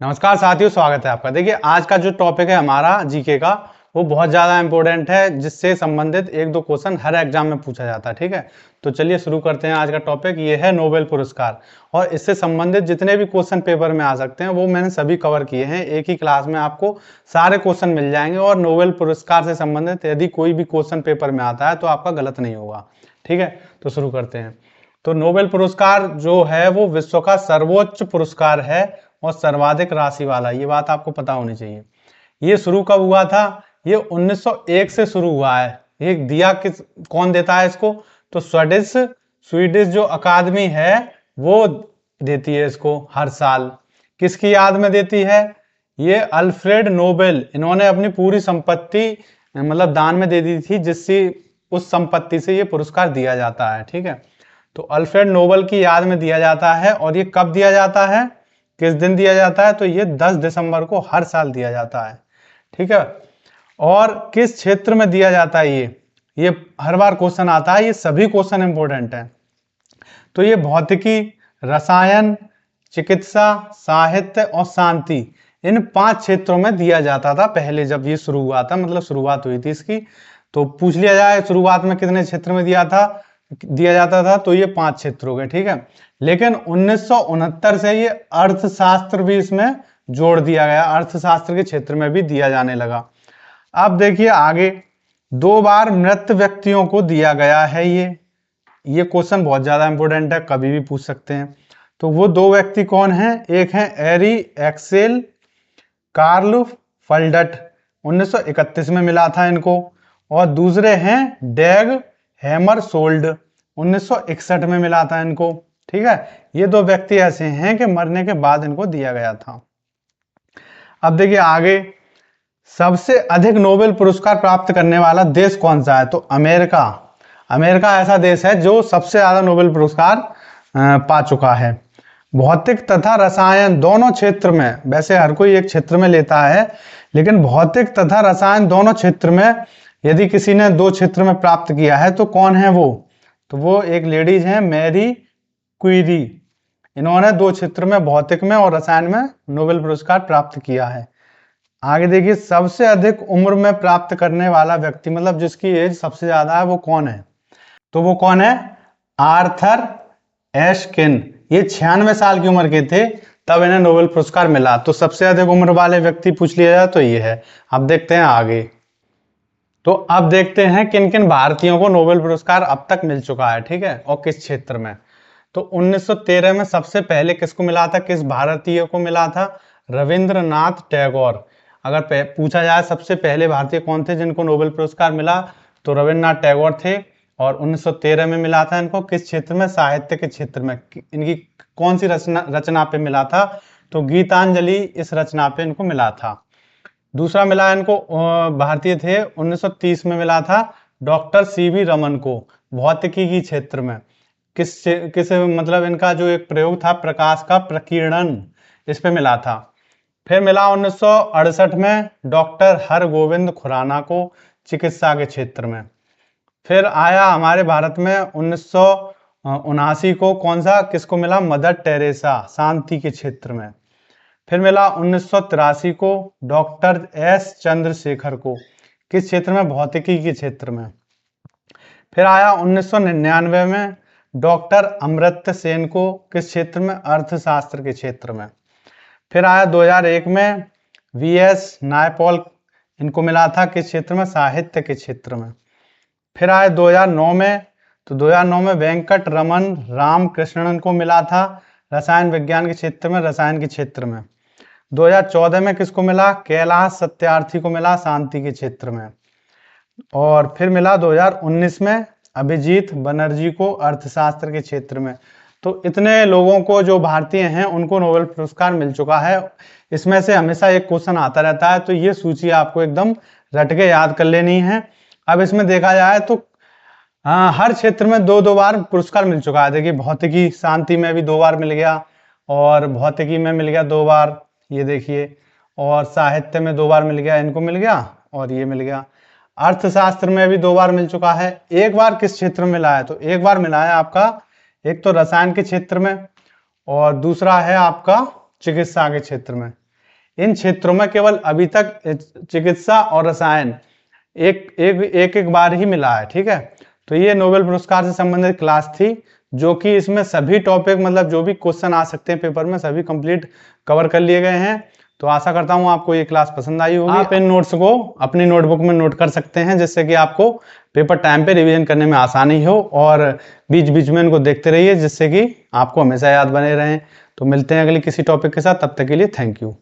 नमस्कार साथियों, स्वागत है आपका। देखिए, आज का जो टॉपिक है हमारा जीके का, वो बहुत ज़्यादा इंपॉर्टेंट है, जिससे संबंधित एक दो क्वेश्चन हर एग्जाम में पूछा जाता है। ठीक है, तो चलिए शुरू करते हैं। आज का टॉपिक ये है नोबेल पुरस्कार, और इससे संबंधित जितने भी क्वेश्चन पेपर में आ सकते हैं वो मैंने सभी कवर किए हैं। एक ही क्लास में आपको सारे क्वेश्चन मिल जाएंगे, और नोबेल पुरस्कार से संबंधित यदि कोई भी क्वेश्चन पेपर में आता है तो आपका गलत नहीं होगा। ठीक है, तो शुरू करते हैं। तो नोबेल पुरस्कार जो है वो विश्व का सर्वोच्च पुरस्कार है और सर्वाधिक राशि वाला, ये बात आपको पता होनी चाहिए। ये शुरू कब हुआ था? ये 1901 से शुरू हुआ है। ये दिया कौन देता है इसको? तो स्वीडिश जो अकादमी है वो देती है इसको हर साल। किसकी याद में देती है? ये अल्फ्रेड नोबेल, इन्होंने अपनी पूरी संपत्ति मतलब दान में दे दी थी, जिससे उस संपत्ति से ये पुरस्कार दिया जाता है। ठीक है, तो अल्फ्रेड नोबेल की याद में दिया जाता है। और ये कब दिया जाता है, किस दिन दिया जाता है? तो ये 10 दिसंबर को हर साल दिया जाता है। ठीक है, और किस क्षेत्र में दिया जाता है? ये हर बार क्वेश्चन आता है, ये सभी क्वेश्चन इंपॉर्टेंट हैं। तो ये भौतिकी, रसायन, चिकित्सा, साहित्य और शांति, इन 5 क्षेत्रों में दिया जाता था पहले, जब ये शुरू हुआ था, मतलब शुरुआत हुई थी इसकी। तो पूछ लिया जाए शुरुआत में कितने क्षेत्र में दिया जाता था, तो ये 5 क्षेत्र हो गए। ठीक है, लेकिन 1969 से ये अर्थशास्त्र भी इसमें जोड़ दिया गया, अर्थशास्त्र के क्षेत्र में भी दिया जाने लगा। अब देखिए आगे, 2 बार मृत व्यक्तियों को दिया गया है। ये क्वेश्चन बहुत ज्यादा इंपॉर्टेंट है, कभी भी पूछ सकते हैं। तो वो 2 व्यक्ति कौन हैं? एक है एरी एक्सेल कार्ल फल्डट, 1931 में मिला था इनको, और दूसरे हैं डैग हैमरशोल्ड, 1961 में मिला था इनको। ठीक है, ये 2 व्यक्ति ऐसे हैं कि मरने के बाद इनको दिया गया था। अब देखिए आगे, सबसे अधिक नोबेल पुरस्कार प्राप्त करने वाला देश कौन सा है? तो अमेरिका। अमेरिका ऐसा देश है जो सबसे ज्यादा नोबेल पुरस्कार पा चुका है। भौतिक तथा रसायन दोनों क्षेत्र में, वैसे हर कोई एक क्षेत्र में लेता है, लेकिन भौतिक तथा रसायन दोनों क्षेत्र में यदि किसी ने 2 क्षेत्र में प्राप्त किया है तो कौन है वो? तो वो एक लेडीज है, मैरी क्यूरी। इन्होंने 2 क्षेत्र में, भौतिक में और रसायन में, नोबेल पुरस्कार प्राप्त किया है। आगे देखिए, सबसे अधिक उम्र में प्राप्त करने वाला व्यक्ति, मतलब जिसकी एज सबसे ज्यादा है, वो कौन है? तो वो कौन है? आर्थर एशकिन। ये 96 साल की उम्र के थे तब इन्हें नोबेल पुरस्कार मिला। तो सबसे अधिक उम्र वाले व्यक्ति पूछ लिया जाए तो ये है। अब देखते हैं आगे। तो अब देखते हैं किन किन भारतीयों को नोबेल पुरस्कार अब तक मिल चुका है। ठीक है, और किस क्षेत्र में। तो 1913 में सबसे पहले किसको मिला था, किस भारतीय को मिला था? रविंद्रनाथ टैगोर। अगर पूछा जाए सबसे पहले भारतीय कौन थे जिनको नोबेल पुरस्कार मिला, तो रविंद्रनाथ टैगोर थे। और 1913 में मिला था इनको। किस क्षेत्र में? साहित्य के क्षेत्र में। इनकी कौन सी रचना पे मिला था? तो गीतांजलि, इस रचना पे इनको मिला था। दूसरा मिला इनको, भारतीय थे, 1930 में मिला था डॉक्टर सीवी रमन को, भौतिकी की क्षेत्र में। किस मतलब इनका जो एक प्रयोग था, प्रकाश का प्रकीर्णन, इस पे मिला था। फिर मिला 1968 में डॉक्टर हरगोविंद खुराना को, चिकित्सा के क्षेत्र में। फिर आया हमारे भारत में 1979 को, कौन सा, किसको मिला? मदर टेरेसा, शांति के क्षेत्र में। फिर मिला 1983 को डॉक्टर एस चंद्रशेखर को, किस क्षेत्र में? भौतिकी के क्षेत्र में। फिर आया 1999 में डॉक्टर अमर्त्य सेन को, किस क्षेत्र में? अर्थशास्त्र के क्षेत्र में। फिर आया 2001 में वीएस नायपॉल, इनको मिला था किस क्षेत्र में? साहित्य के क्षेत्र में। फिर आया 2009 में, तो 2009 में वेंकट रमन रामकृष्णन को मिला था रसायन विज्ञान के क्षेत्र में, रसायन के क्षेत्र में। 2014 में किसको मिला? कैलाश सत्यार्थी को मिला, शांति के क्षेत्र में। और फिर मिला 2019 में अभिजीत बनर्जी को, अर्थशास्त्र के क्षेत्र में। तो इतने लोगों को, जो भारतीय हैं, उनको नोबेल पुरस्कार मिल चुका है। इसमें से हमेशा एक क्वेश्चन आता रहता है, तो ये सूची आपको एकदम रट के याद कर लेनी है। अब इसमें देखा जाए तो हर क्षेत्र में 2-2 बार पुरस्कार मिल चुका है। देखिए, भौतिकी, शांति में भी 2 बार मिल गया, और भौतिकी में मिल गया 2 बार, ये देखिए। और साहित्य में 2 बार मिल गया, इनको मिल गया, और ये मिल गया। अर्थशास्त्र में भी 2 बार मिल चुका है। एक बार किस क्षेत्र में मिला है? तो एक बार मिला है आपका, एक तो रसायन के क्षेत्र में, और दूसरा है आपका चिकित्सा के क्षेत्र में। इन क्षेत्रों में केवल अभी तक चिकित्सा और रसायन एक बार ही मिला है। ठीक है, तो ये नोबेल पुरस्कार से संबंधित क्लास थी, जो कि इसमें सभी टॉपिक मतलब जो भी क्वेश्चन आ सकते हैं पेपर में सभी कंप्लीट कवर कर लिए गए हैं। तो आशा करता हूँ आपको ये क्लास पसंद आई होगी। आप इन नोट्स को अपनी नोटबुक में नोट कर सकते हैं, जिससे कि आपको पेपर टाइम पे रिवीजन करने में आसानी हो, और बीच बीच में इनको देखते रहिए, जिससे कि आपको हमेशा याद बने रहें। तो मिलते हैं अगले किसी टॉपिक के साथ, तब तक के लिए थैंक यू।